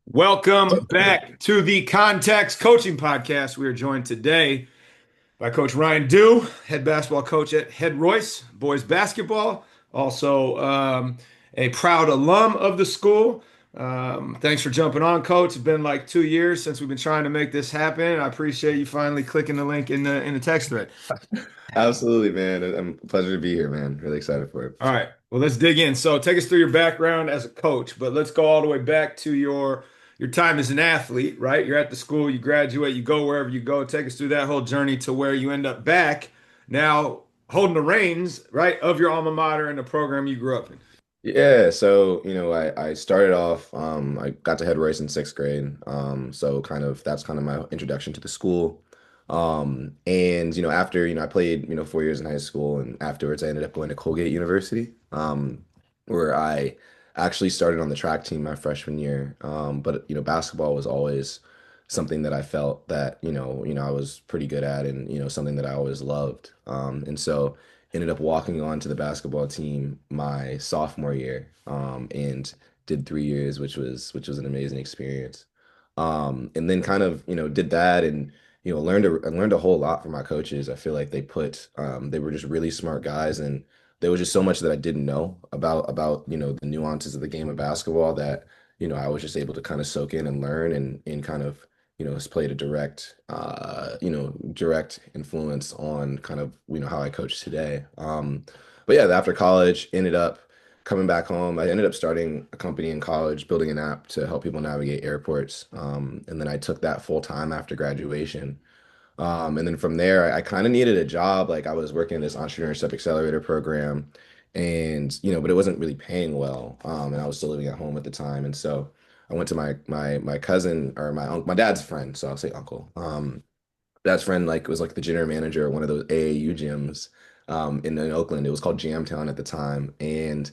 Welcome back to the Context Coaching Podcast. We are joined today by Coach Ryan Diew, head basketball coach at Head Royce Boys basketball, also a proud alum of the school. Thanks for jumping on, Coach. It's been like 2 years since we've been trying to make this happen. I appreciate you finally clicking the link in the text thread. Absolutely, man. Pleasure to be here, man. Really excited for it. All right. Well, let's dig in. So take us through your background as a coach, but let's go all the way back to your time as an athlete, right? You're at the school, you graduate, you go wherever you go. Take us through that whole journey to where you end up back now holding the reins, right, of your alma mater and the program you grew up in. Yeah, so I started off. I got to Head Royce in sixth grade. So that's kind of my introduction to the school. And after I played 4 years in high school, and afterwards I ended up going to Colgate University, where I actually started on the track team my freshman year. But basketball was always something that I felt that I was pretty good at, and something that I always loved. And so ended up walking on to the basketball team my sophomore year, and did 3 years, which was an amazing experience. And then kind of did that, and learned a whole lot from my coaches. I feel like they were just really smart guys, and there was just so much that I didn't know about the nuances of the game of basketball that I was just able to kind of soak in and learn, and kind of has played a direct influence on kind of how I coach today. But yeah, after college, ended up coming back home. I ended up starting a company in college, building an app to help people navigate airports. And then I took that full time after graduation. And then from there, I kind of needed a job. Like, I was working in this entrepreneurship accelerator program, and but it wasn't really paying well. And I was still living at home at the time, and so I went to my cousin, or my dad's friend, so I'll say uncle. Dad's friend, like, was like the general manager of one of those AAU gyms in Oakland. It was called Jamtown at the time, and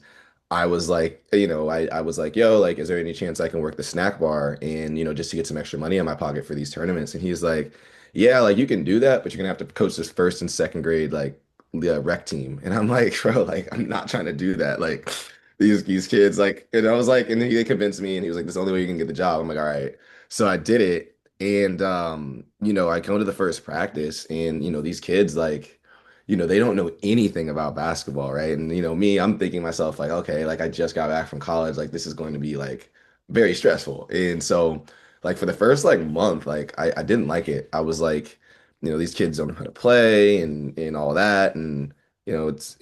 I was like, I was like, yo, like, is there any chance I can work the snack bar, and just to get some extra money in my pocket for these tournaments? And he's like, yeah, like, you can do that, but you're gonna have to coach this first and second grade, like, the rec team. And I'm like, bro, like, I'm not trying to do that. Like, these kids, like, and I was like, and then he convinced me, and he was like, this is the only way you can get the job. I'm like, all right. So I did it. And I go to the first practice, and these kids, like, they don't know anything about basketball, right? And me, I'm thinking to myself, like, okay, like, I just got back from college, like, this is going to be like very stressful. And so, like, for the first like month, like, I didn't like it. I was like, these kids don't know how to play, and all that. And it's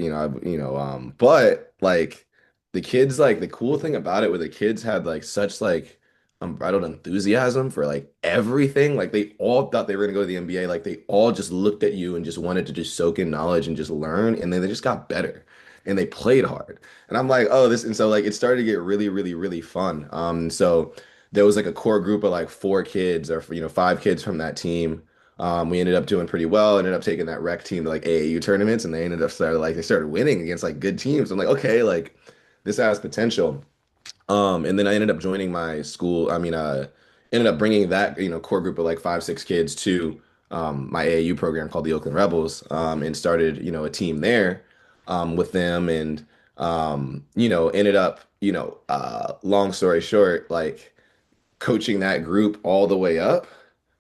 but like, the kids, like, the cool thing about it, where the kids had like such like unbridled enthusiasm for like everything. Like, they all thought they were gonna go to the NBA. Like, they all just looked at you and just wanted to just soak in knowledge and just learn. And then they just got better, and they played hard. And I'm like, oh, this. And so, like, it started to get really, really, really fun. So there was like a core group of like four kids, or five kids from that team. We ended up doing pretty well. Ended up taking that rec team to like AAU tournaments, and they started winning against like good teams. I'm like, okay, like, this has potential. And then I ended up joining my school. I mean, ended up bringing that, core group of like five, six kids to my AAU program called the Oakland Rebels, and started, a team there with them. And, ended up, long story short, like, coaching that group all the way up.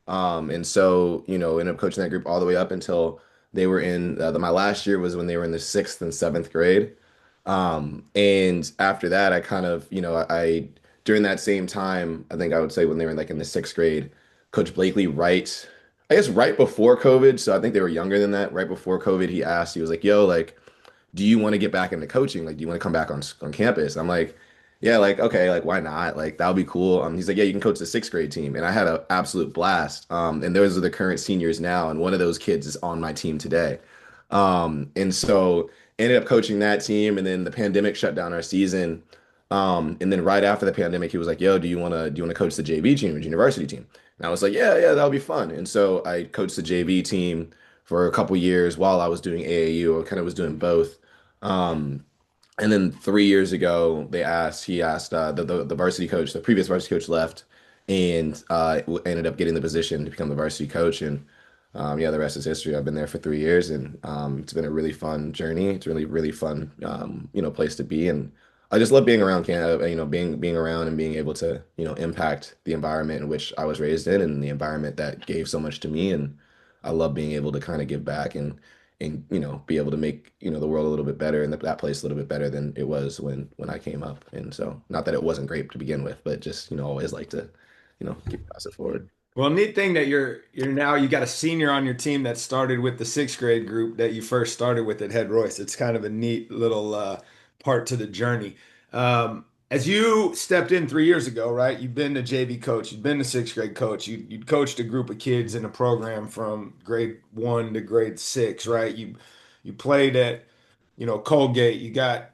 And so, ended up coaching that group all the way up until they were in my last year was when they were in the sixth and seventh grade. And after that, I kind of, during that same time, I think I would say when they were like in the sixth grade, Coach Blakely, I guess right before COVID. So I think they were younger than that. Right before COVID, he was like, yo, like, do you want to get back into coaching? Like, do you want to come back on campus? I'm like, yeah, like, okay, like, why not? Like, that would be cool. He's like, yeah, you can coach the sixth grade team. And I had an absolute blast. And those are the current seniors now. And one of those kids is on my team today. And so ended up coaching that team, and then the pandemic shut down our season. And then right after the pandemic, he was like, yo, do you want to coach the JV team, or university team? And I was like, yeah, yeah, that'll be fun. And so I coached the JV team for a couple years while I was doing AAU. I kind of was doing both. Um, and then 3 years ago, he asked the varsity coach, the previous varsity coach left, and ended up getting the position to become the varsity coach. And yeah, the rest is history. I've been there for 3 years, and it's been a really fun journey. It's really, really fun, place to be. And I just love being around Canada, being around and being able to, impact the environment in which I was raised in and the environment that gave so much to me. And I love being able to kind of give back and be able to make, the world a little bit better and that place a little bit better than it was when I came up. And so not that it wasn't great to begin with, but just, always like to, keep pass it forward. Well, neat thing that you're now you got a senior on your team that started with the sixth grade group that you first started with at Head Royce. It's kind of a neat little part to the journey. As you stepped in 3 years ago, right? You've been a JV coach, you've been a sixth grade coach, you coached a group of kids in a program from grade 1 to grade 6, right? You played at Colgate. You got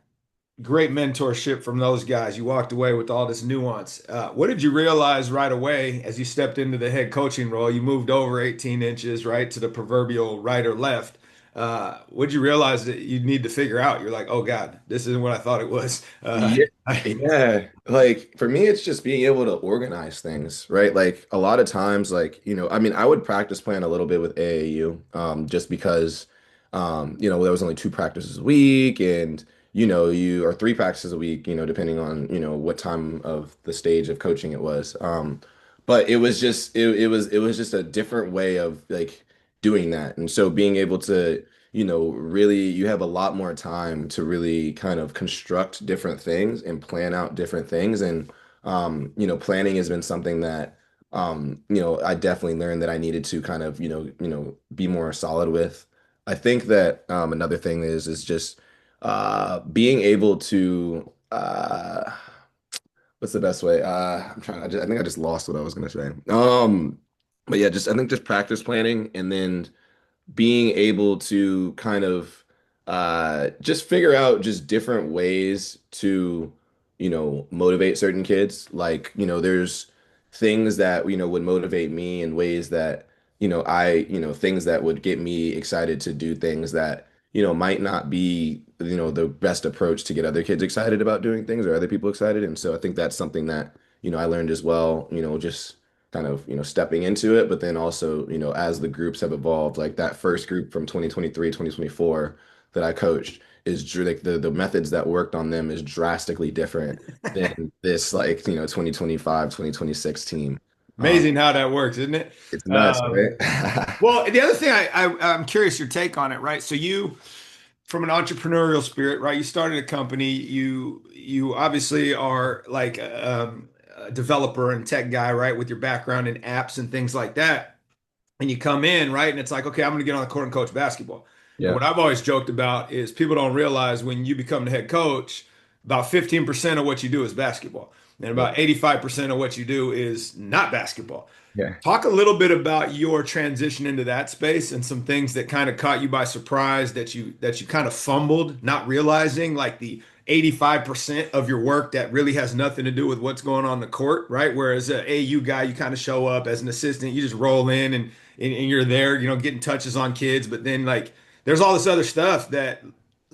great mentorship from those guys. You walked away with all this nuance. What did you realize right away as you stepped into the head coaching role? You moved over 18 inches, right, to the proverbial right or left. What did you realize that you need to figure out? You're like, oh God, this isn't what I thought it was. Yeah, yeah. Like for me, it's just being able to organize things, right? Like a lot of times, like, I mean, I would practice plan a little bit with AAU, just because, there was only two practices a week and, you or three practices a week, depending on, what time of the stage of coaching it was. But it was just a different way of like doing that. And so being able to really you have a lot more time to really kind of construct different things and plan out different things. And, planning has been something that, I definitely learned that I needed to kind of, be more solid with. I think that another thing is just being able to, what's the best way? I think I just lost what I was going to say. But yeah, I think just practice planning and then being able to kind of just figure out just different ways to, motivate certain kids. Like, there's things that, would motivate me in ways that, things that would get me excited to do things that, might not be, the best approach to get other kids excited about doing things or other people excited. And so I think that's something that, I learned as well, just kind of stepping into it, but then also as the groups have evolved, like that first group from 2023 2024 that I coached is like the methods that worked on them is drastically different than this like 2025 2026 team. Amazing how that works, isn't it? It's nuts, Um, right? well, the other thing I'm curious your take on it, right? So you from an entrepreneurial spirit, right? You started a company. You obviously are like a developer and tech guy, right? With your background in apps and things like that. And you come in, right? And it's like, okay, I'm going to get on the court and coach basketball. And Yeah, what I've always joked about is people don't realize when you become the head coach, about 15% of what you do is basketball, and yeah, about 85% of what you do is not basketball. yeah. Talk a little bit about your transition into that space and some things that kind of caught you by surprise that you kind of fumbled, not realizing like the 85% of your work that really has nothing to do with what's going on the court, right? Whereas a AU guy, you kind of show up as an assistant, you just roll in and you're there, getting touches on kids, but then like there's all this other stuff that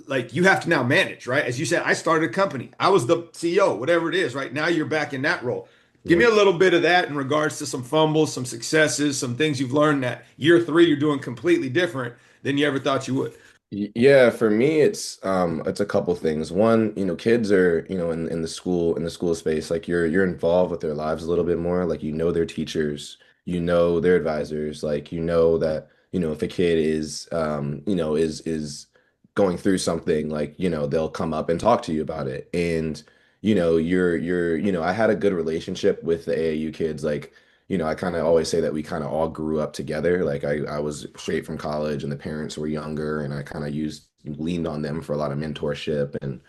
like you have to now manage, right? As you said, I started a company. I was the CEO, whatever it is, right? Now you're back in that role. Give me Yeah. a little bit of that in regards to some fumbles, some successes, some things you've learned that year three you're doing completely different than you ever thought you would. Yeah, for me it's a couple things. One, kids are, in the school space, like you're involved with their lives a little bit more. Like their teachers, their advisors, like that, if a kid is is going through something, like, they'll come up and talk to you about it. And, I had a good relationship with the AAU kids, like I kind of always say that we kind of all grew up together. Like I was straight from college and the parents were younger and I kind of leaned on them for a lot of mentorship and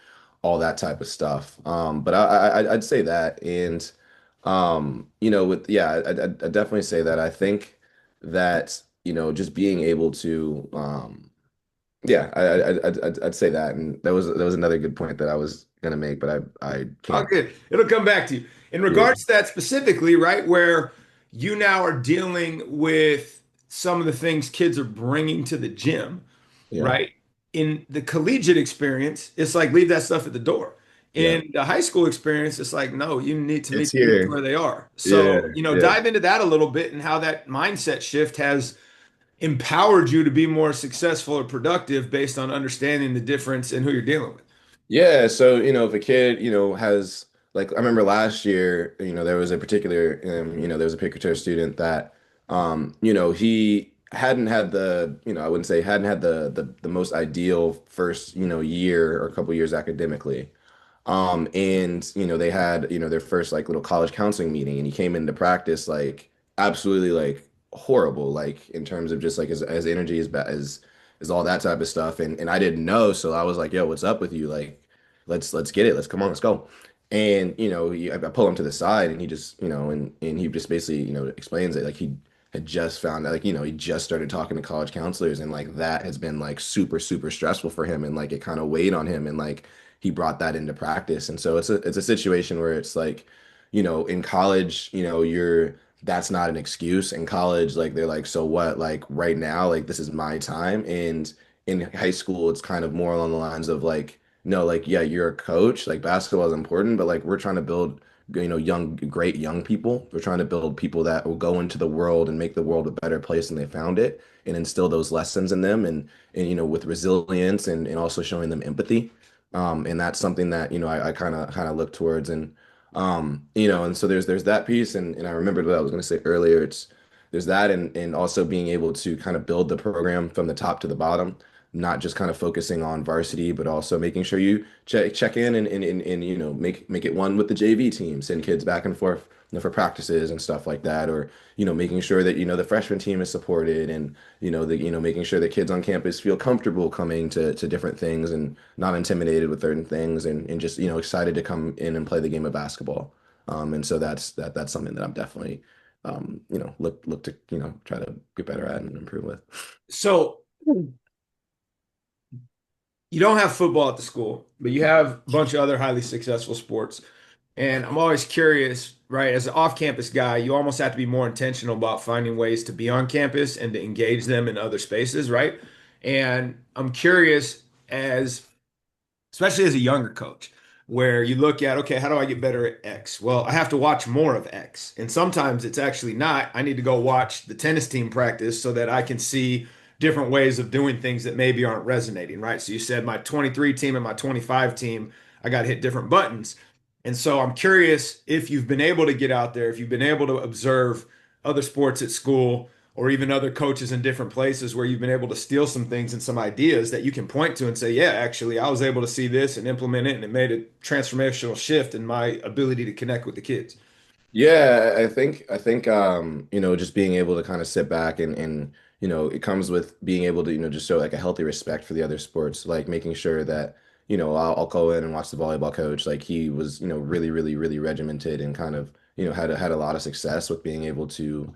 all that type of stuff. But I'd say that. And, I'd definitely say that. I think that, just being able to, yeah, I'd say that. And that was another good point that I was gonna make, but I Oh, can't. good. It'll come back to you. In Yeah, regards to that specifically, right, where you now are dealing with some of the things kids are bringing to the gym, yeah, right? In the collegiate experience, it's like leave that stuff at the door. yeah. In the high school experience, it's like, no, you need to It's meet the kids where here. they are. Yeah, So, yeah. dive into that a little bit and how that mindset shift has empowered you to be more successful or productive based on understanding the difference in who you're dealing with. Yeah, so if a kid, has like I remember last year, there was a particular, there was a particular student that, he hadn't had the, I wouldn't say hadn't had the most ideal first, year or couple years academically. And they had, their first like little college counseling meeting, and he came into practice like absolutely like horrible, like in terms of just like as energy as bad as all that type of stuff. And I didn't know, so I was like, yo, what's up with you? Like, let's get it. Let's come on, let's go. And I pull him to the side, and he just, and he just basically, explains it like he had just found out, like, he just started talking to college counselors, and like that has been like super, super stressful for him, and like it kind of weighed on him, and like he brought that into practice. And so it's a situation where it's like, in college, that's not an excuse. In college, like they're like, so what? Like right now, like this is my time. And in high school, it's kind of more along the lines of like, no, like, yeah, you're a coach, like basketball is important, but like we're trying to build, great young people. We're trying to build people that will go into the world and make the world a better place than they found it, and instill those lessons in them, and with resilience, and also showing them empathy. And that's something that, I kind of look towards. And so there's that piece. And I remembered what I was going to say earlier. There's that, and also being able to kind of build the program from the top to the bottom, not just kind of focusing on varsity, but also making sure you check in, and make it one with the JV team, send kids back and forth, for practices and stuff like that. Or making sure that the freshman team is supported, and making sure that kids on campus feel comfortable coming to different things, and not intimidated with certain things, and just excited to come in and play the game of basketball. And so that's something that I'm definitely, look to try to get better at and improve with. So you don't have football at the school, but you have a bunch of other highly successful sports. And I'm always curious, right? As an off-campus guy, you almost have to be more intentional about finding ways to be on campus and to engage them in other spaces, right? And I'm curious as especially as a younger coach, where you look at, okay, how do I get better at X? Well, I have to watch more of X. And sometimes it's actually not. I need to go watch the tennis team practice so that I can see different ways of doing things that maybe aren't resonating, right? So you said my 23 team and my 25 team, I got to hit different buttons. And so I'm curious if you've been able to get out there, if you've been able to observe other sports at school or even other coaches in different places where you've been able to steal some things and some ideas that you can point to and say, yeah, actually, I was able to see this and implement it, and it made a transformational shift in my ability to connect with the kids. Yeah, I think just being able to kind of sit back, and it comes with being able to, just show like a healthy respect for the other sports, like making sure that, I'll go in and watch the volleyball coach. Like he was, really, really, really regimented, and kind of, had a lot of success with being able to,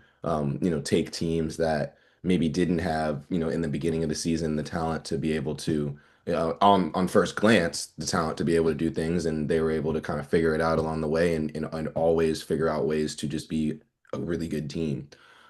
take teams that maybe didn't have, in the beginning of the season, the talent to be able to, on first glance, the talent to be able to do things, and they were able to kind of figure it out along the way, and always figure out ways to just be a really good team.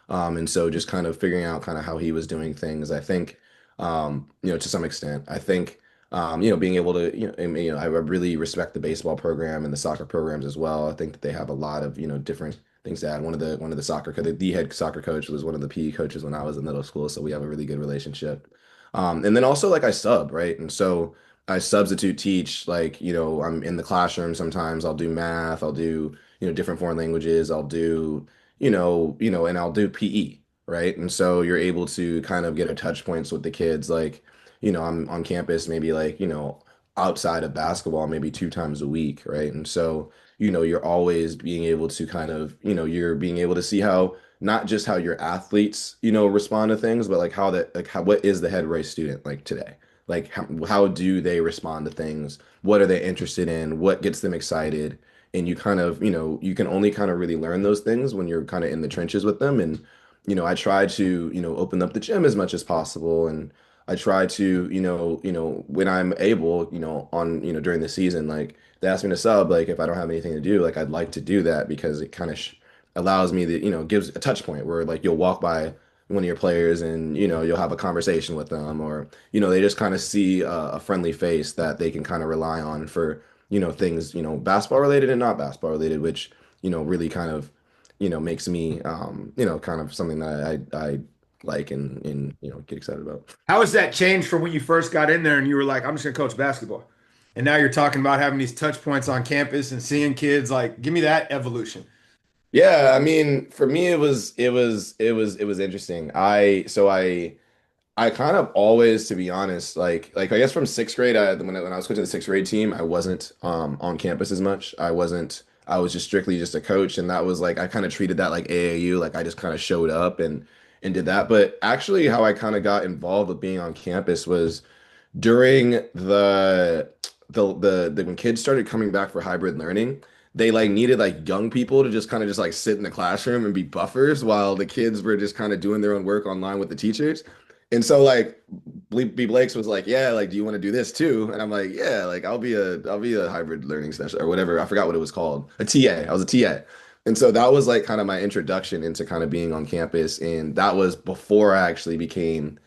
And so just kind of figuring out kind of how he was doing things, I think, to some extent, I think, being able to, I really respect the baseball program and the soccer programs as well. I think that they have a lot of, different things to add. One of the soccer, the head soccer coach was one of the PE coaches when I was in middle school, so we have a really good relationship. And then also like I sub, right? And so I substitute teach, like, I'm in the classroom sometimes. I'll do math, I'll do, different foreign languages, I'll do, and I'll do PE, right? And so you're able to kind of get a touch points with the kids. Like, I'm on campus maybe like, outside of basketball, maybe 2 times a week, right? And so, you're always being able to kind of, you're being able to see how not just how your athletes, respond to things, but like what is the Head Royce student like today? Like how do they respond to things? What are they interested in? What gets them excited? And you kind of, you can only kind of really learn those things when you're kind of in the trenches with them. And, I try to, open up the gym as much as possible. And I try to, when I'm able, during the season, like they ask me to sub, like if I don't have anything to do, like I'd like to do that, because it kind of allows me to, gives a touch point where like you'll walk by one of your players, and, you'll have a conversation with them, or, they just kind of see a friendly face that they can kind of rely on for, things, basketball related and not basketball related, which, really kind of, makes me, kind of something that I like, and get excited about. How has that changed from when you first got in there and you were like, I'm just going to coach basketball? and now you're talking about having these touch points on campus and seeing kids. Like, give me that evolution. Yeah, I mean, for me it was interesting. I kind of always, to be honest, like I guess from sixth grade, when I was coaching the sixth grade team, I wasn't on campus as much. I was just strictly just a coach, and that was like I kind of treated that like AAU, like I just kind of showed up and did that. But actually, how I kind of got involved with being on campus was during the when kids started coming back for hybrid learning, they like needed like young people to just kind of just like sit in the classroom and be buffers while the kids were just kind of doing their own work online with the teachers. And so like B Blake's was like, yeah, like do you want to do this too? And I'm like, yeah, like I'll be a hybrid learning session or whatever. I forgot what it was called. A TA. I was a TA. And so that was like kind of my introduction into kind of being on campus. And that was before I actually became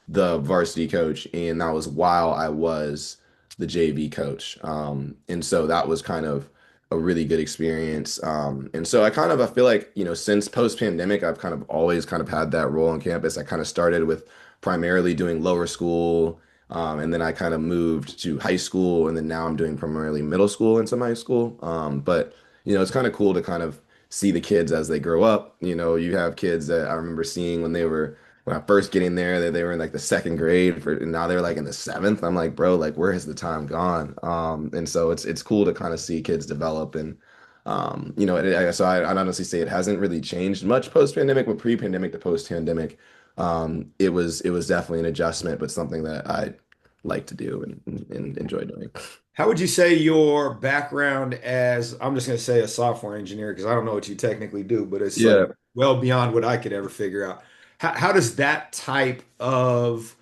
the varsity coach, and that was while I was the JV coach. And so that was kind of a really good experience. And so I feel like, since post-pandemic, I've kind of always kind of had that role on campus. I kind of started with primarily doing lower school, and then I kind of moved to high school, and then now I'm doing primarily middle school and some high school. But it's kind of cool to kind of see the kids as they grow up. You have kids that I remember seeing when I first get in there, they were in like the second grade and now they're like in the seventh. I'm like, bro, like where has the time gone? And so it's cool to kind of see kids develop and I'd honestly say it hasn't really changed much post-pandemic, but pre-pandemic to post-pandemic, it was definitely an adjustment, but something that I like to do and enjoy doing. How would you say your background as, I'm just going to say a software engineer because I don't know what you technically do, but it's like Yeah. well beyond what I could ever figure out. How does that type of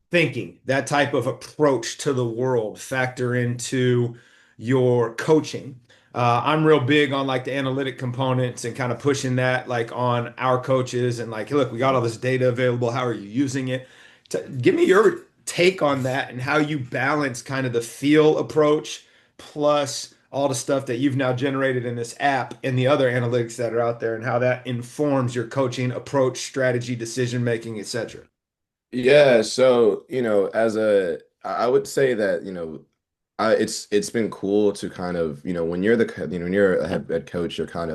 thinking, that type of approach to the world factor into your coaching? I'm real big on like the analytic components and kind of pushing that like on our coaches and like, look, we got all this data available. How are you using it? Give me your take on that and how you balance kind of the feel approach plus all the stuff that you've now generated in this app and the other analytics that are out there and how that informs your coaching approach, strategy, decision making, etc. Yeah, so I would say that it's been cool to kind of when when you're a head coach, you're kind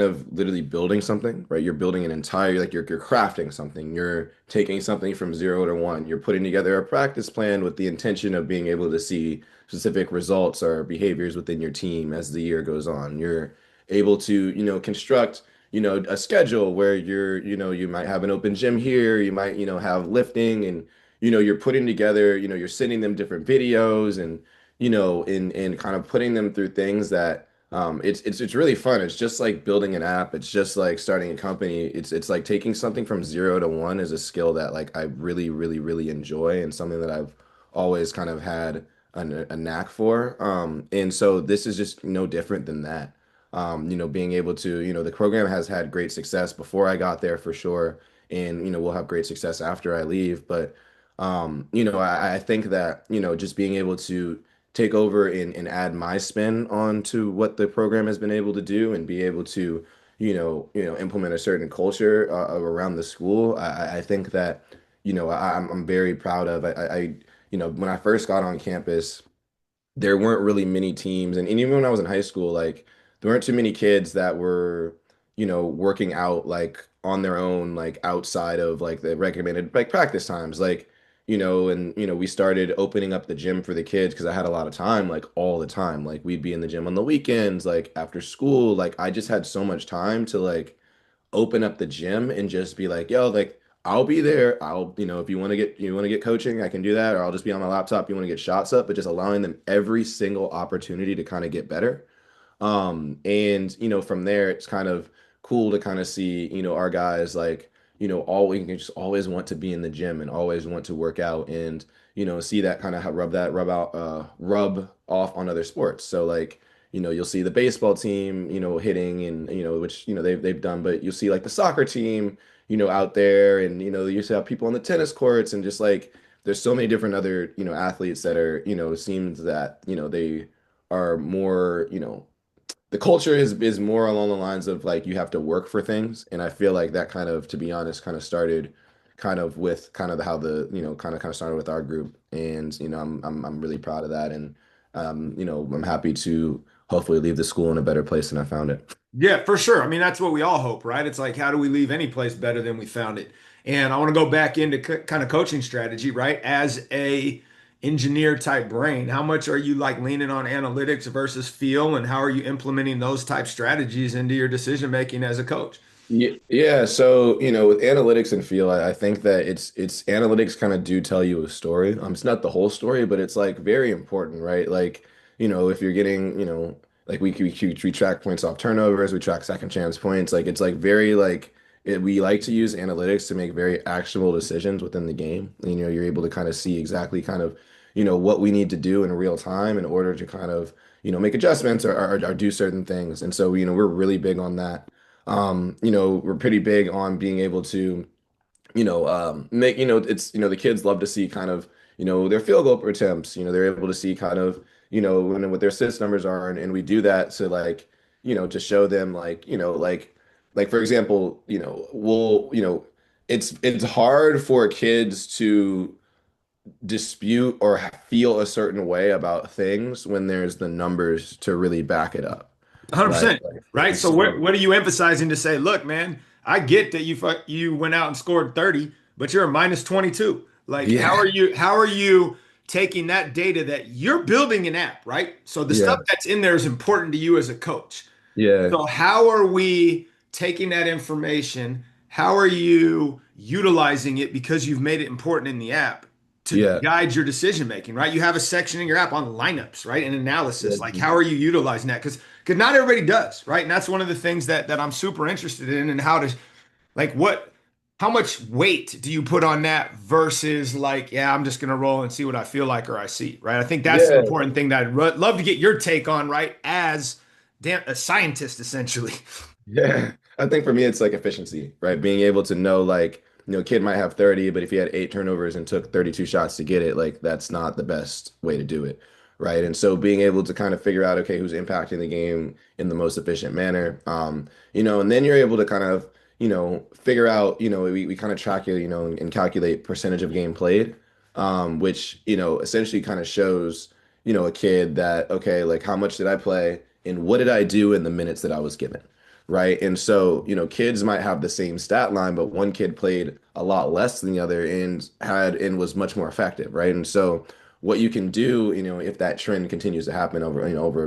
of literally building something, right? You're building an entire, like you're crafting something. You're taking something from zero to one. You're putting together a practice plan with the intention of being able to see specific results or behaviors within your team as the year goes on. You're able to, construct, a schedule where you might have an open gym here, you might, have lifting and, you're putting together, you're sending them different videos and, and kind of putting them through things that it's really fun. It's just like building an app. It's just like starting a company. It's like taking something from zero to one is a skill that like I really, really, really enjoy and something that I've always kind of had a knack for. And so this is just no different than that. Being able to, the program has had great success before I got there for sure. And, we'll have great success after I leave. But, I think that, just being able to take over and add my spin onto what the program has been able to do and be able to, implement a certain culture around the school. I think that, I'm very proud of. When I first got on campus, there weren't really many teams, and even when I was in high school, like there weren't too many kids that were, working out like on their own, like outside of like the recommended like practice times, like and we started opening up the gym for the kids because I had a lot of time, like all the time, like we'd be in the gym on the weekends, like after school, like I just had so much time to like open up the gym and just be like, yo, like I'll be there. If you want to get coaching, I can do that, or I'll just be on my laptop. You want to get shots up, but just allowing them every single opportunity to kind of get better. And from there, it's kind of cool to kind of see, our guys like, all we can just always want to be in the gym and always want to work out and, see that kind of rub off on other sports. So like, you'll see the baseball team, hitting and, which, they've done, but you'll see like the soccer team, out there and, you used to have people on the tennis courts and just like, there's so many different other, athletes that are, it seems that, they are more, the culture is more along the lines of like you have to work for things. And I feel like that kind of, to be honest, kind of started kind of with kind of how the, kind of started with our group. And, I'm really proud of that. And, I'm happy to hopefully leave the school in a better place than I found it. Yeah, for sure. I mean, that's what we all hope, right? It's like, how do we leave any place better than we found it? And I want to go back into kind of coaching strategy, right? As a engineer type brain, how much are you like leaning on analytics versus feel, and how are you implementing those type strategies into your decision making as a coach? Yeah, yeah. So, with analytics and feel, I think that it's analytics kind of do tell you a story. It's not the whole story, but it's like very important, right? Like, if you're getting, like we track points off turnovers, we track second chance points. Like it's like very like we like to use analytics to make very actionable decisions within the game. You're able to kind of see exactly kind of, what we need to do in real time in order to kind of, make adjustments or do certain things. And so, we're really big on that. We're pretty big on being able to, make, it's, the kids love to see kind of, their field goal attempts, they're able to see kind of, what their assist numbers are. And we do that to like, to show them like, like for example, it's hard for kids to dispute or feel a certain way about things when there's the numbers to really back it up, right? 100%, right? And So so, what are you emphasizing to say, look, man, I get that you went out and scored 30, but you're a minus 22. Like yeah, how are you taking that data that you're building an app, right? So the yeah, stuff that's in there is important to you as a coach. yeah, So how are we taking that information? How are you utilizing it because you've made it important in the app to yeah. guide your decision making, right? You have a section in your app on lineups, right? And analysis. Like how are you utilizing that? Because not everybody does, right? And that's one of the things that I'm super interested in, and how to like what how much weight do you put on that versus like, yeah, I'm just gonna roll and see what I feel like or I see, right? I think that's the Yeah, important thing that love to get your take on, right? As a scientist, essentially. yeah. I think for me, it's like efficiency, right? Being able to know, like, kid might have 30, but if he had 8 turnovers and took 32 shots to get it, like, that's not the best way to do it, right? And so being able to kind of figure out, okay, who's impacting the game in the most efficient manner, and then you're able to kind of, figure out, we kind of track it, and calculate percentage of game played, which, essentially kind of shows, a kid that, okay, like, how much did I play and what did I do in the minutes that I was given? Right. And so, kids might have the same stat line, but one kid played a lot less than the other and was much more effective. Right. And so what you can do, if that trend continues to happen over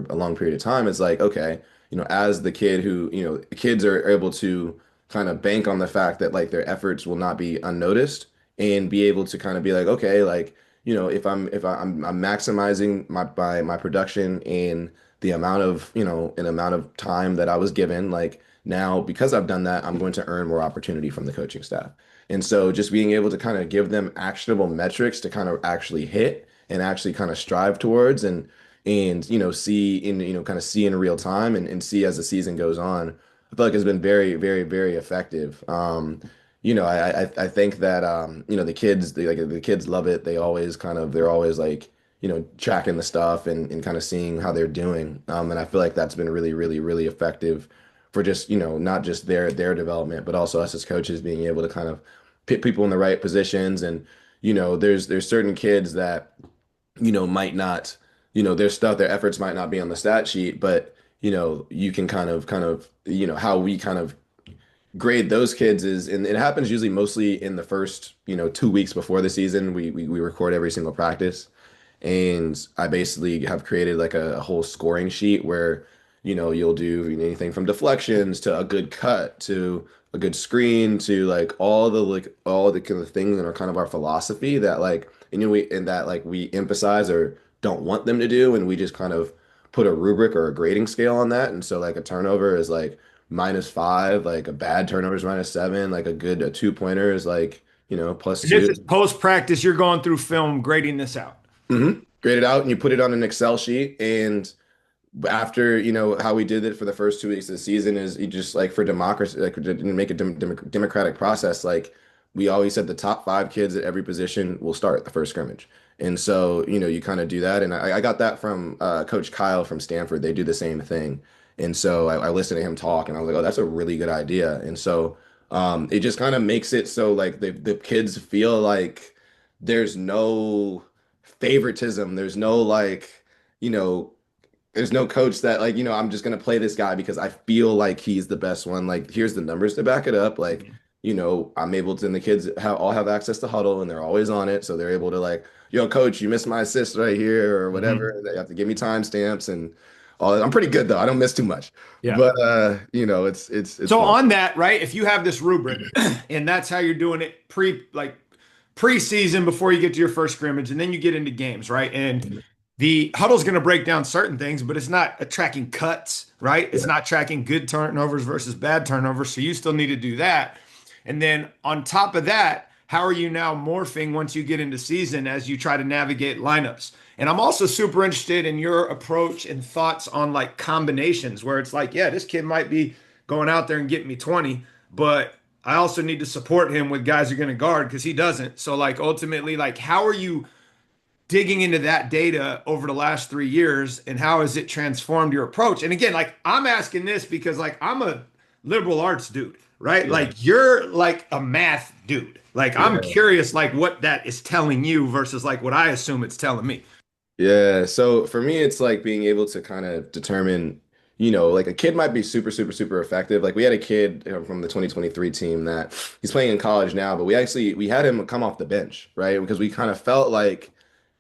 a long period of time, is like, okay, as the kid who, kids are able to kind of bank on the fact that like their efforts will not be unnoticed and be able to kind of be like, okay, like, if I'm maximizing my production and the amount of, an amount of time that I was given, like now because I've done that, I'm going to earn more opportunity from the coaching staff. And so just being able to kind of give them actionable metrics to kind of actually hit and actually kind of strive towards and see in kind of see in real time and see as the season goes on. I feel like it's been very, very, very effective. I think that the kids the kids love it. They're always like tracking the stuff and kind of seeing how they're doing. And I feel like that's been really, really, really effective for just, not just their development, but also us as coaches being able to kind of put people in the right positions. And, there's certain kids that, might not, their efforts might not be on the stat sheet, but, you can kind of, how we kind of grade those kids is, and it happens usually mostly in the first, 2 weeks before the season. We record every single practice. And I basically have created like a whole scoring sheet where, you'll do anything from deflections to a good cut to a good screen to like all the kind of things that are kind of our philosophy that like, we emphasize or don't want them to do. And we just kind of put a rubric or a grading scale on that. And so like a turnover is like -5, like a bad turnover is -7, like a 2-pointer is like, plus And this two. is post practice. You're going through film, grading this out. Grade it out and you put it on an Excel sheet. And after, how we did it for the first 2 weeks of the season is you just like for democracy, like to make a democratic process, like we always said the top 5 kids at every position will start the first scrimmage. And so, you kind of do that. And I got that from Coach Kyle from Stanford. They do the same thing. And so I listened to him talk and I was like, oh, that's a really good idea. And so It just kind of makes it so like the kids feel like there's no favoritism. There's no like, you know, there's no coach that like, I'm just gonna play this guy because I feel like he's the best one. Like, here's the numbers to back it up. Like, Mhm. I'm able to, and the kids all have access to huddle and they're always on it. So they're able to like, yo, coach, you missed my assist right here or Mhm. whatever. They have to give me timestamps and all that. I'm pretty good though. I don't miss too much. Yeah. But it's So fun. on that, right? If you have this rubric and that's how you're doing it preseason before you get to your first scrimmage, and then you get into games, right? And the huddle's going to break down certain things, but it's not tracking cuts, right? It's Yeah. not tracking good turnovers versus bad turnovers. So you still need to do that. And then on top of that, how are you now morphing once you get into season as you try to navigate lineups? And I'm also super interested in your approach and thoughts on like combinations where it's like, yeah, this kid might be going out there and getting me 20, but I also need to support him with guys who are going to guard because he doesn't. So like ultimately, like how are you digging into that data over the last 3 years and how has it transformed your approach? And again, like I'm asking this because like I'm a liberal arts dude, right? Yeah. Like you're like a math dude. Like I'm Yeah. curious like what that is telling you versus like what I assume it's telling me. Yeah, so for me, it's like being able to kind of determine, like a kid might be super, super, super effective. Like we had a kid from the 2023 team that he's playing in college now, but we had him come off the bench, right? Because we kind of felt like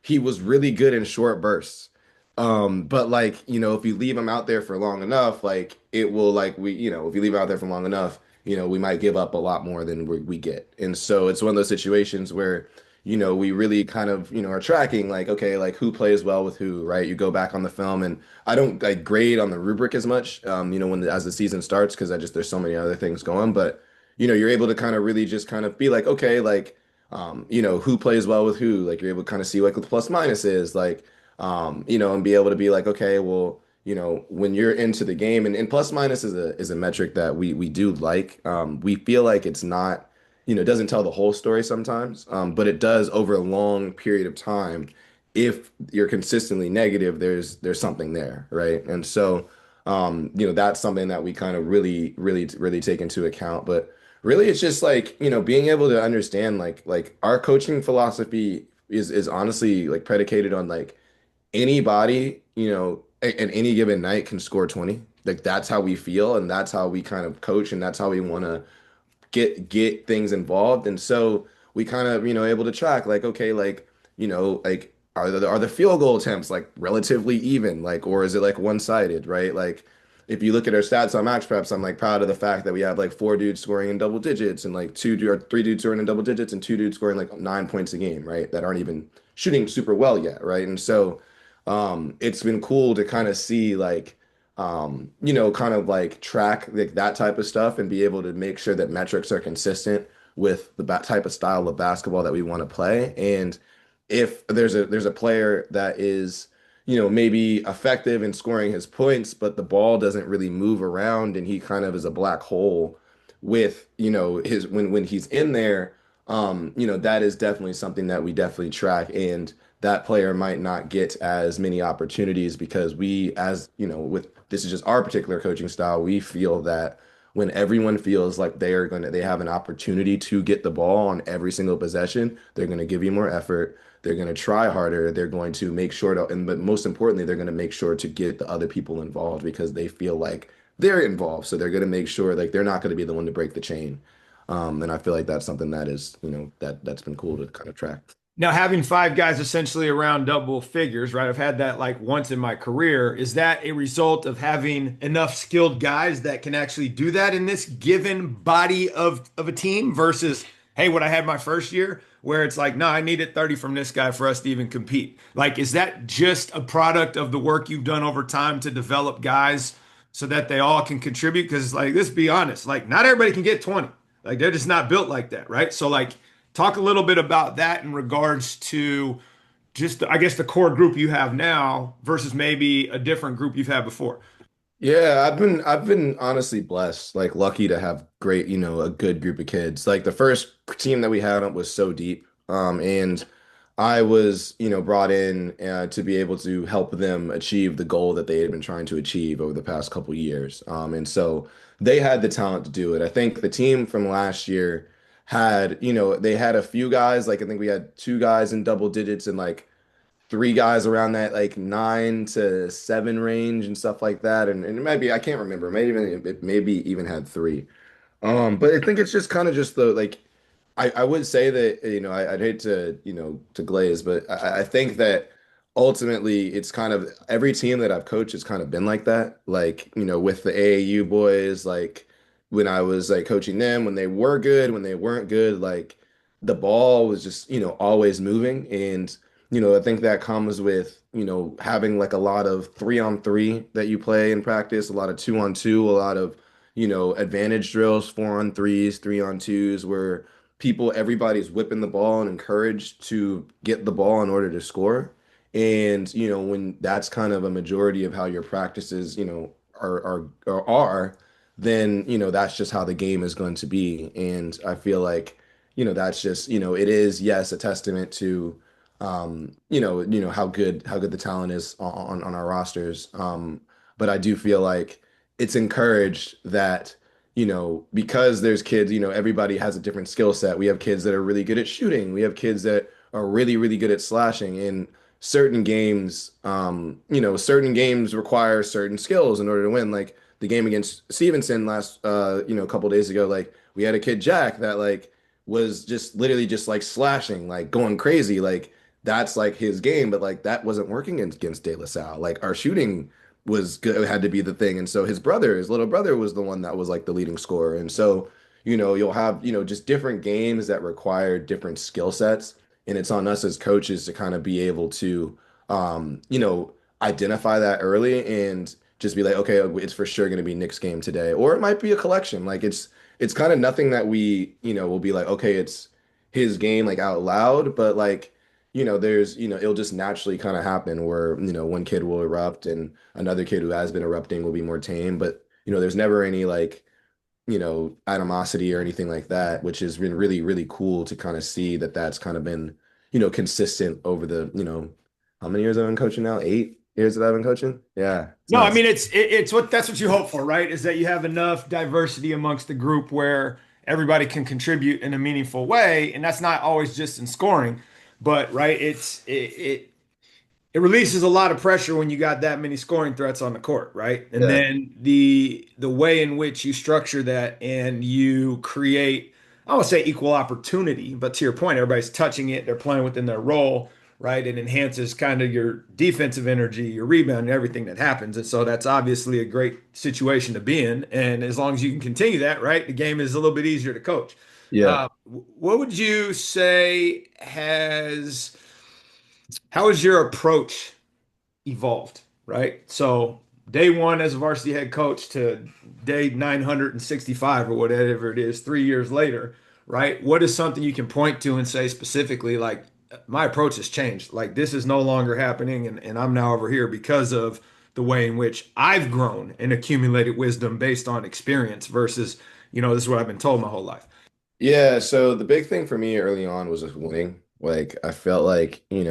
he was really good in short bursts. But like, if you leave him out there for long enough, like it will like if you leave him out there for long enough, we might give up a lot more than we get. And so it's one of those situations where we really kind of, are tracking like, okay, like who plays well with who, right? You go back on the film and I don't like grade on the rubric as much, as the season starts, because there's so many other things going, but you're able to kind of really just kind of be like, okay, like, who plays well with who, like you're able to kind of see like what the plus minus is, like, and be able to be like, okay, well, when you're into the game and plus minus is a metric that we do like. We feel like it's not it doesn't tell the whole story sometimes, but it does over a long period of time. If you're consistently negative, there's something there, right? And so, that's something that we kind of really, really, really take into account. But really, it's just like, being able to understand like our coaching philosophy is honestly like predicated on like anybody, at any given night can score 20. Like that's how we feel, and that's how we kind of coach, and that's how we want to get things involved. And so we kind of, able to track like, okay, like, like are the field goal attempts like relatively even, like, or is it like one-sided, right? Like if you look at our stats on Max Preps, I'm like proud of the fact that we have like four dudes scoring in double digits and like or three dudes scoring in double digits and two dudes scoring like 9 points a game, right? That aren't even shooting super well yet, right? And so it's been cool to kind of see like kind of like track like that type of stuff and be able to make sure that metrics are consistent with the type of style of basketball that we want to play. And if there's a player that is, maybe effective in scoring his points, but the ball doesn't really move around and he kind of is a black hole with, his when he's in there, that is definitely something that we definitely track. And that player might not get as many opportunities because we, as with this is just our particular coaching style, we feel that when everyone feels like they have an opportunity to get the ball on every single possession, they're going to give you more effort. They're going to try harder. They're going to make sure to, and but most importantly, they're going to make sure to get the other people involved because they feel like they're involved. So they're going to make sure like they're not going to be the one to break the chain. And I feel like that's something that is, that's been cool to kind of track. Now, having five guys essentially around double figures, right? I've had that like once in my career. Is that a result of having enough skilled guys that can actually do that in this given body of a team versus, hey, what I had my first year where it's like, no, I needed 30 from this guy for us to even compete? Like, is that just a product of the work you've done over time to develop guys so that they all can contribute? Because, like, let's be honest, like, not everybody can get 20. Like, they're just not built like that, right? So, like, talk a little bit about that in regards to just, I guess, the core group you have now versus maybe a different group you've had before. Yeah, I've been honestly blessed, like lucky to have great, a good group of kids. Like the first team that we had was so deep. And I was, brought in to be able to help them achieve the goal that they had been trying to achieve over the past couple years. And so they had the talent to do it. I think the team from last year had, they had a few guys, like I think we had two guys in double digits and like three guys around that like 9 to 7 range and stuff like that. And it might be, I can't remember, maybe even had three. But I think it's just kind of just the like I would say that I'd hate to to glaze, but I think that ultimately it's kind of every team that I've coached has kind of been like that. Like with the AAU boys, like when I was like coaching them, when they were good, when they weren't good, like the ball was just always moving, and I think that comes with having like a lot of 3-on-3 that you play in practice, a lot of 2-on-2, a lot of advantage drills, 4-on-3s, 3-on-2s, where everybody's whipping the ball and encouraged to get the ball in order to score. And, when that's kind of a majority of how your practices, are, then, that's just how the game is going to be. And I feel like, that's just, it is, yes, a testament to, how good the talent is on our rosters. But I do feel like it's encouraged that because there's kids, everybody has a different skill set. We have kids that are really good at shooting. We have kids that are really, really good at slashing. In certain games require certain skills in order to win. Like the game against Stevenson last, a couple days ago, like we had a kid, Jack, that like was just literally just like slashing, like going crazy. Like that's like his game, but like that wasn't working against De La Salle. Like our shooting was good, had to be the thing. And so his little brother was the one that was like the leading scorer. And so, you'll have, just different games that require different skill sets. And it's on us as coaches to kind of be able to, identify that early and just be like, okay, it's for sure going to be Nick's game today. Or it might be a collection. Like it's kind of nothing that we, will be like, okay, it's his game like out loud, but like, it'll just naturally kind of happen where, one kid will erupt and another kid who has been erupting will be more tame. But, there's never any like, animosity or anything like that, which has been really, really cool to kind of see that that's kind of been, consistent over the, how many years I've been coaching now? 8 years that I've been coaching. Yeah, it's No, I nuts. mean it's what that's what you hope for, right? Is that you have enough diversity amongst the group where everybody can contribute in a meaningful way, and that's not always just in scoring, but right, it releases a lot of pressure when you got that many scoring threats on the court, right? And Yeah. then the way in which you structure that and you create, I won't say equal opportunity, but to your point, everybody's touching it, they're playing within their role, right? It enhances kind of your defensive energy, your rebound, and everything that happens. And so that's obviously a great situation to be in. And as long as you can continue that, right, the game is a little bit easier to coach. Yeah. What would you say how has your approach evolved, right? So day one as a varsity head coach to day 965 or whatever it is, 3 years later, right? What is something you can point to and say specifically, like, my approach has changed. Like, this is no longer happening, and I'm now over here because of the way in which I've grown and accumulated wisdom based on experience versus, this is what I've been told my whole life. Yeah, so the big thing for me early on was just winning. Like I felt like, and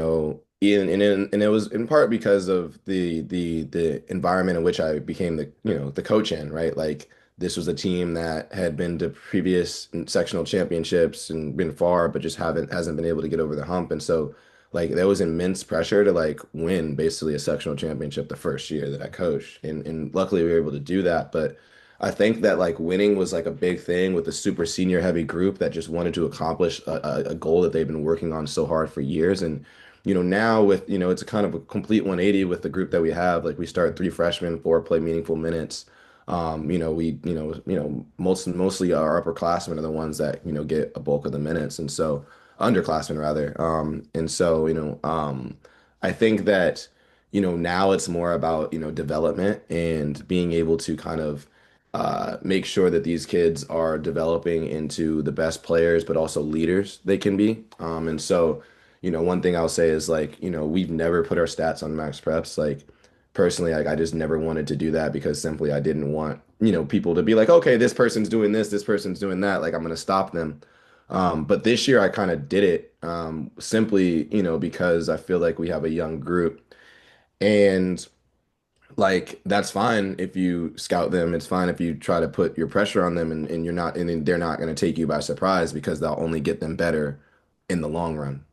it was in part because of the environment in which I became the coach in, right? Like this was a team that had been to previous sectional championships and been far, but just hasn't been able to get over the hump. And so like there was immense pressure to like win basically a sectional championship the first year that I coached. And luckily we were able to do that. But I think that like winning was like a big thing with the super senior heavy group that just wanted to accomplish a goal that they've been working on so hard for years. And, now with, it's a kind of a complete 180 with the group that we have. Like we start three freshmen, four play meaningful minutes. Mostly our upperclassmen are the ones that, get a bulk of the minutes. And so underclassmen rather. And so, I think that, now it's more about, development and being able to kind of make sure that these kids are developing into the best players, but also leaders they can be. And so, one thing I'll say is like, we've never put our stats on max preps. Like personally, like I just never wanted to do that because simply I didn't want, people to be like, okay, this person's doing this person's doing that. Like I'm going to stop them. But this year I kind of did it simply, because I feel like we have a young group. And like that's fine if you scout them. It's fine if you try to put your pressure on them and you're not and then they're not going to take you by surprise because they'll only get them better in the long run.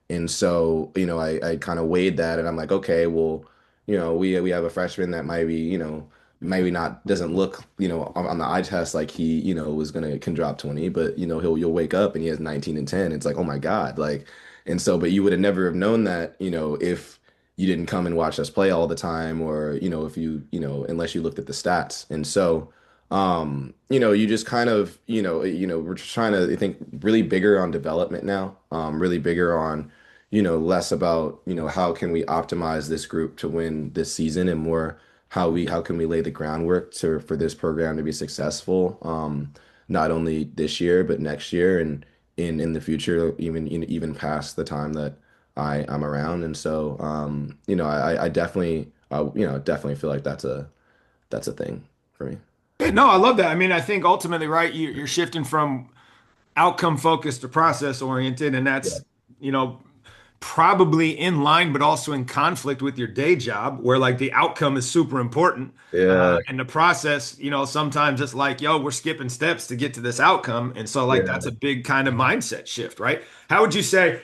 And so, I kind of weighed that and I'm like, okay, well, we have a freshman that might be, maybe not doesn't look, on the eye test like he, was gonna can drop 20, but you'll wake up and he has 19 and 10. It's like, oh my God. Like, and so, but you would have never have known that, if you didn't come and watch us play all the time, or if you unless you looked at the stats. And so you just kind of we're just trying to, I think, really bigger on development now, really bigger on less about how can we optimize this group to win this season, and more how can we lay the groundwork to for this program to be successful, not only this year but next year and in the future, even past the time that I'm around. And so, I definitely, definitely feel like that's a thing for me. Yeah, no, I love that. I mean, I think ultimately, right, you're shifting from outcome focused to process oriented, and Yeah. that's, you know, probably in line, but also in conflict with your day job, where like the outcome is super important. Yeah. And the process, sometimes it's like, yo, we're skipping steps to get to this outcome. And so, like, that's Yeah. a big kind of mindset shift, right? How would you say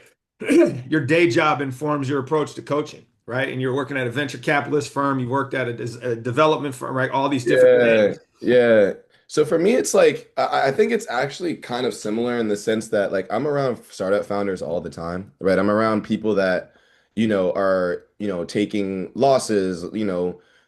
your day job informs your approach to coaching, right? And you're working at a venture capitalist firm, you worked at a development firm, right? All these different Yeah, things. yeah. So for me, it's like I think it's actually kind of similar in the sense that like I'm around startup founders all the time, right? I'm around people that, are, taking losses.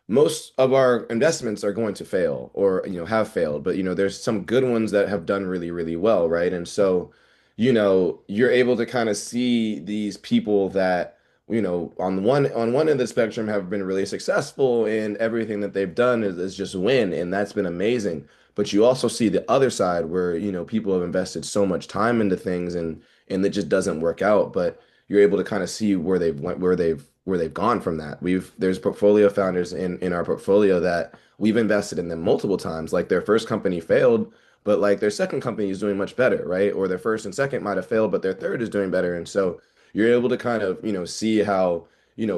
Most of our investments are going to fail or, have failed, but there's some good ones that have done really, really well, right? And so, you're able to kind of see these people that on one end of the spectrum have been really successful and everything that they've done is just win, and that's been amazing. But you also see the other side where people have invested so much time into things and it just doesn't work out. But you're able to kind of see where they've gone from that. There's portfolio founders in our portfolio that we've invested in them multiple times. Like their first company failed, but like their second company is doing much better, right? Or their first and second might have failed, but their third is doing better. And so you're able to kind of, see how,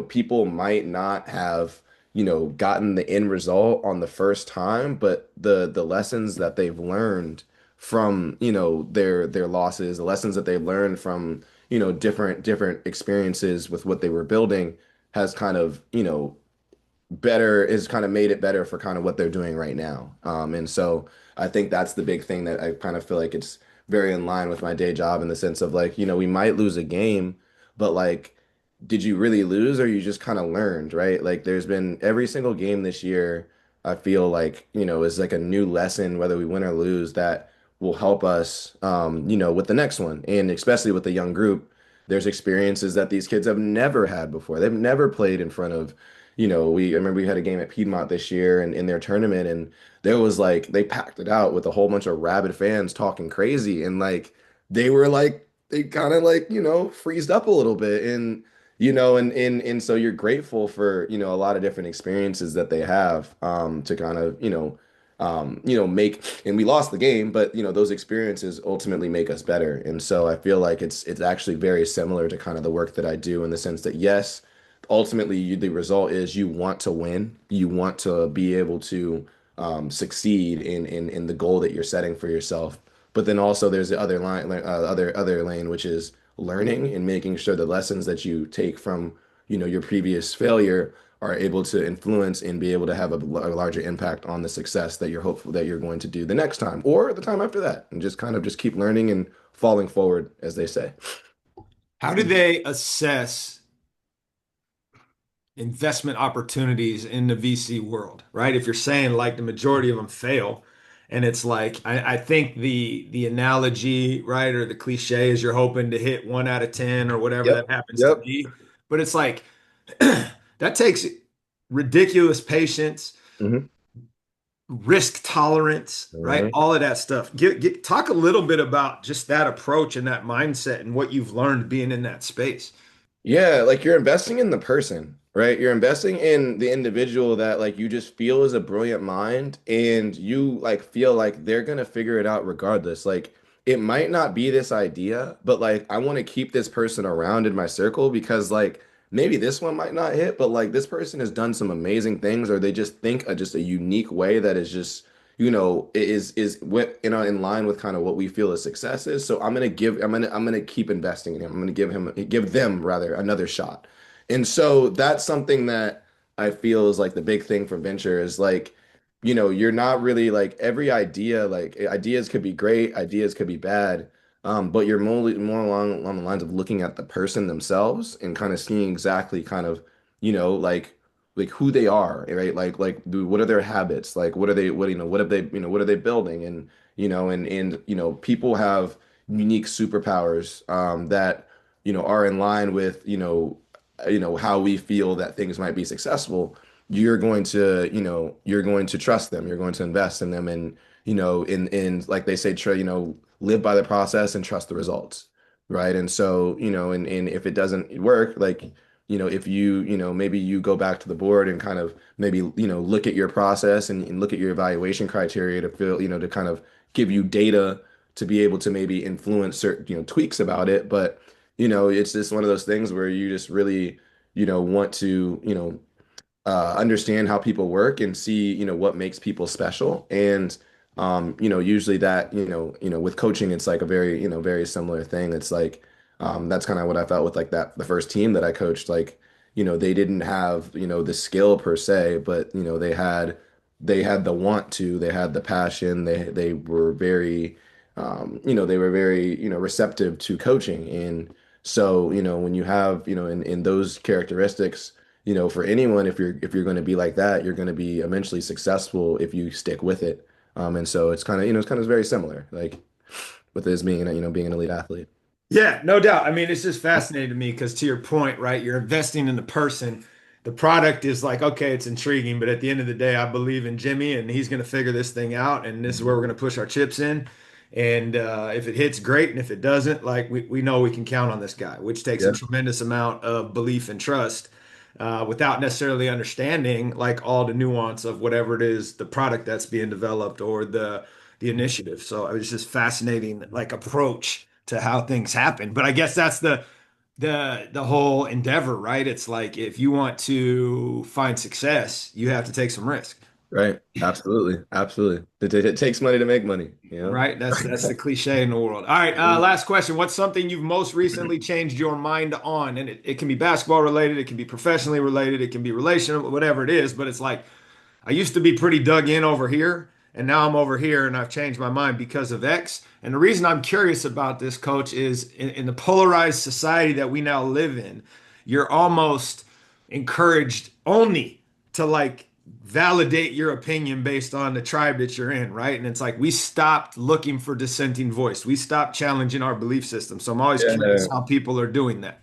people might not have, gotten the end result on the first time, but the lessons that they've learned from, their losses, the lessons that they learned from, different experiences with what they were building has kind of, better is kind of made it better for kind of what they're doing right now. And so I think that's the big thing that I kind of feel like it's very in line with my day job in the sense of like, we might lose a game, but like, did you really lose or you just kind of learned, right? Like there's been every single game this year, I feel like, is like a new lesson, whether we win or lose, that will help us, with the next one. And especially with the young group, there's experiences that these kids have never had before. They've never played in front of I remember we had a game at Piedmont this year and in their tournament, and there was like they packed it out with a whole bunch of rabid fans talking crazy, and like they were like they kind of like freezed up a little bit, and and so you're grateful for a lot of different experiences that they have, to kind of make, and we lost the game, but those experiences ultimately make us better. And so I feel like it's actually very similar to kind of the work that I do in the sense that yes, ultimately the result is you want to win, you want to be able to succeed in the goal that you're setting for yourself. But then also there's the other line, other lane, which is learning and making sure the lessons that you take from your previous failure are able to influence and be able to have a larger impact on the success that you're hopeful that you're going to do the next time or the time after that, and just kind of just keep learning and falling forward, as they say. How do they assess investment opportunities in the VC world, right? If you're saying like the majority of them fail, and it's like I think the analogy, right, or the cliche is you're hoping to hit 1 out of 10 or whatever Yep. that happens to Yep. be. But it's like that takes ridiculous patience, Hmm. risk tolerance, right? Hmm. All of that stuff. Talk a little bit about just that approach and that mindset and what you've learned being in that space. Yeah, like you're investing in the person, right? You're investing in the individual that like you just feel is a brilliant mind and you like feel like they're gonna figure it out regardless. Like it might not be this idea, but like I want to keep this person around in my circle because like maybe this one might not hit, but like this person has done some amazing things, or they just think just a unique way that is just, is what in line with kind of what we feel a success is. So I'm gonna keep investing in him. I'm gonna give them rather another shot. And so that's something that I feel is like the big thing for venture is like, you're not really like every idea, like ideas could be great, ideas could be bad, but you're more along the lines of looking at the person themselves and kind of seeing exactly kind of, like who they are, right? What are their habits? Like what are they, what have they, what are they building? And, people have unique superpowers, that, are in line with, how we feel that things might be successful. You're going to trust them. You're going to invest in them, and in like they say, live by the process and trust the results, right? And so, and if it doesn't work, like, if maybe you go back to the board and kind of maybe, look at your process and look at your evaluation criteria to feel, to kind of give you data to be able to maybe influence certain, tweaks about it. But, it's just one of those things where you just really, want to, understand how people work and see, what makes people special. And usually that, with coaching, it's like a very, very similar thing. It's like that's kind of what I felt with like that the first team that I coached. Like, they didn't have, the skill per se, but they had the want to, they had the passion, they were very they were very, receptive to coaching. And so, when you have, in those characteristics, for anyone, if you're going to be like that, you're going to be immensely successful if you stick with it. And so it's kind of, it's kind of very similar, like with this being, being an elite athlete. Yeah, no doubt. I mean, it's just fascinating to me because to your point, right, you're investing in the person. The product is like, okay, it's intriguing, but at the end of the day, I believe in Jimmy and he's going to figure this thing out. And this is where we're going to push our chips in. And if it hits, great. And if it doesn't, like we know we can count on this guy, which takes a Yeah. tremendous amount of belief and trust without necessarily understanding like all the nuance of whatever it is, the product that's being developed or the initiative. So it was just fascinating, like approach to how things happen. But I guess that's the whole endeavor, right? It's like if you want to find success, you have to take some risk. Right. Absolutely. Absolutely. It takes money to make money, Right? That's the cliche in the world. All right, last question. What's something you've most recently changed your mind on? And it can be basketball related, it can be professionally related, it can be relational, whatever it is, but it's like I used to be pretty dug in over here, and now I'm over here, and I've changed my mind because of X. And the reason I'm curious about this, coach, is in the polarized society that we now live in, you're almost encouraged only to like validate your opinion based on the tribe that you're in, right? And it's like we stopped looking for dissenting voice. We stopped challenging our belief system. So I'm always curious Yeah. how people are doing that.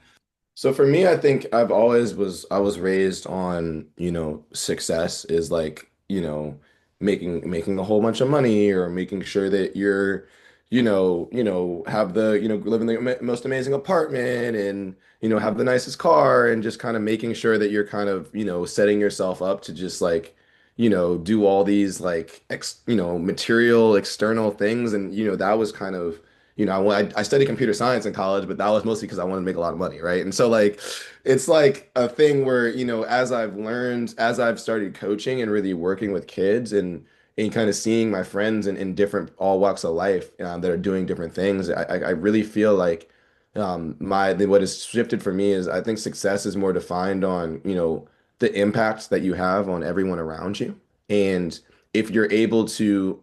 So for me, I think I was raised on, success is like, making a whole bunch of money or making sure that you're, have the, live in the most amazing apartment and, have the nicest car and just kind of making sure that you're kind of, setting yourself up to just like, do all these like material external things. And, that was kind of, I studied computer science in college, but that was mostly because I wanted to make a lot of money, right? And so like it's like a thing where, as I've started coaching and really working with kids and kind of seeing my friends in different all walks of life, that are doing different things, I really feel like what has shifted for me is I think success is more defined on, the impact that you have on everyone around you. And if you're able to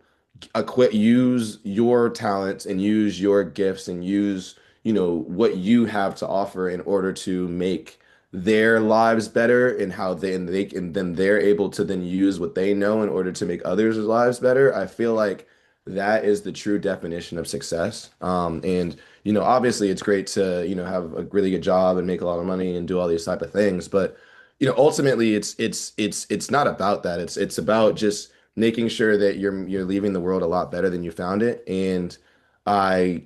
use your talents and use your gifts and use, what you have to offer in order to make their lives better, and how they can then they're able to then use what they know in order to make others' lives better. I feel like that is the true definition of success. And obviously it's great to, have a really good job and make a lot of money and do all these type of things, but ultimately it's not about that. It's about just making sure that you're leaving the world a lot better than you found it. And and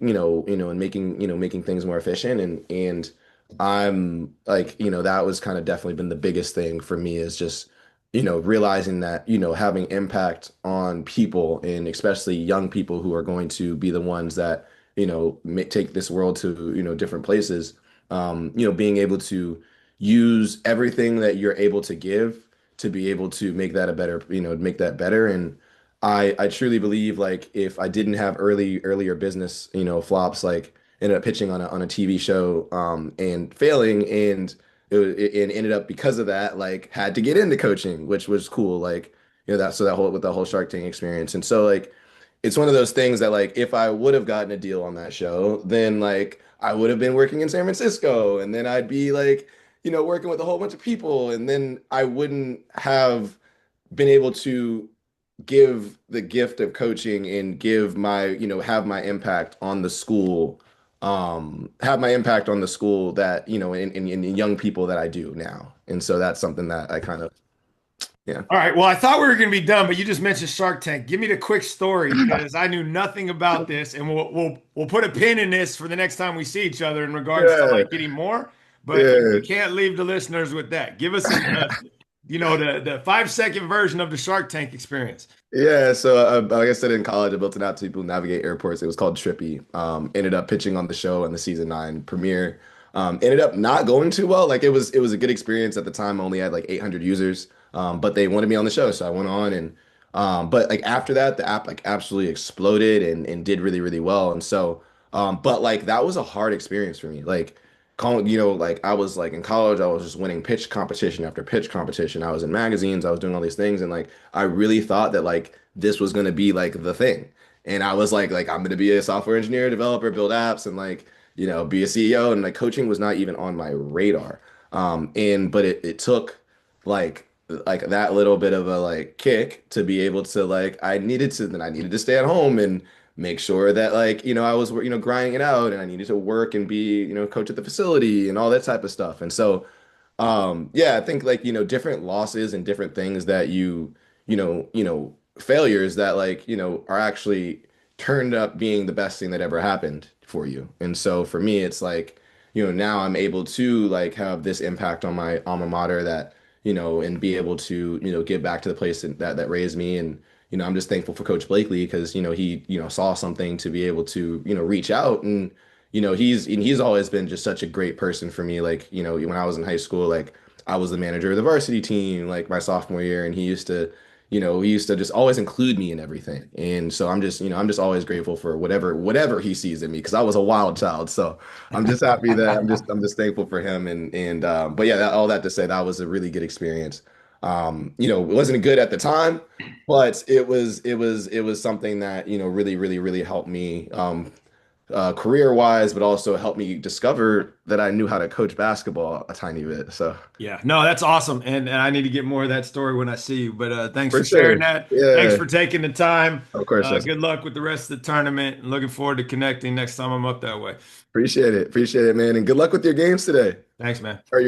making things more efficient. And I'm like, that was kind of definitely been the biggest thing for me is just, realizing that, having impact on people and especially young people who are going to be the ones that, take this world to, different places. Being able to use everything that you're able to give to be able to make that a better, make that better. And I truly believe like if I didn't have earlier business, flops, like ended up pitching on a TV show, and failing, and it ended up because of that, like had to get into coaching, which was cool. Like, that whole with the whole Shark Tank experience. And so like it's one of those things that like if I would have gotten a deal on that show, then like I would have been working in San Francisco, and then I'd be like, working with a whole bunch of people, and then I wouldn't have been able to give the gift of coaching and give my, have my impact on the school, have my impact on the school that, in young people that I do now. And so that's something that I kind of, yeah. All right. Well, I thought we were going to be done, but you just mentioned Shark Tank. Give me the quick story because I knew nothing about this, and we'll put a pin in this for the next time we see each other in regards to Yeah, like getting more. But yeah. we can't leave the listeners with that. Give us the 5 second version of the Shark Tank experience. Yeah, so like I said, in college, I built an app to people navigate airports. It was called Trippy. Ended up pitching on the show in the season 9 premiere. Ended up not going too well. Like it was a good experience at the time. I only had like 800 users, but they wanted me on the show, so I went on. And but like after that, the app like absolutely exploded and did really really well. And so, but like that was a hard experience for me. Like like I was like in college, I was just winning pitch competition after pitch competition. I was in magazines, I was doing all these things, and like I really thought that like this was gonna be like the thing. And I was like I'm gonna be a software engineer, developer, build apps, and like, be a CEO. And like coaching was not even on my radar. And but it took like that little bit of a like kick to be able to like I needed to stay at home and make sure that like I was grinding it out, and I needed to work and be coach at the facility and all that type of stuff. And so yeah, I think like different losses and different things that failures that like are actually turned up being the best thing that ever happened for you. And so for me it's like now I'm able to like have this impact on my alma mater, that and be able to give back to the place that raised me. And I'm just thankful for Coach Blakely because he saw something to be able to reach out. And he's always been just such a great person for me. Like when I was in high school, like I was the manager of the varsity team like my sophomore year, and he used to just always include me in everything. And so I'm just always grateful for whatever he sees in me, because I was a wild child. So I'm just happy that I'm just thankful for him. And but yeah, all that to say, that was a really good experience. It wasn't good at the time, but it was something that really really really helped me, career wise, but also helped me discover that I knew how to coach basketball a tiny bit. So Yeah, no, that's awesome. And I need to get more of that story when I see you. But thanks for for sharing sure, that. Thanks yeah, for taking the time. of course, Good luck with the rest of the tournament and looking forward to connecting next time I'm up that way. appreciate it, man, and good luck with your games today. Thanks, man. Are you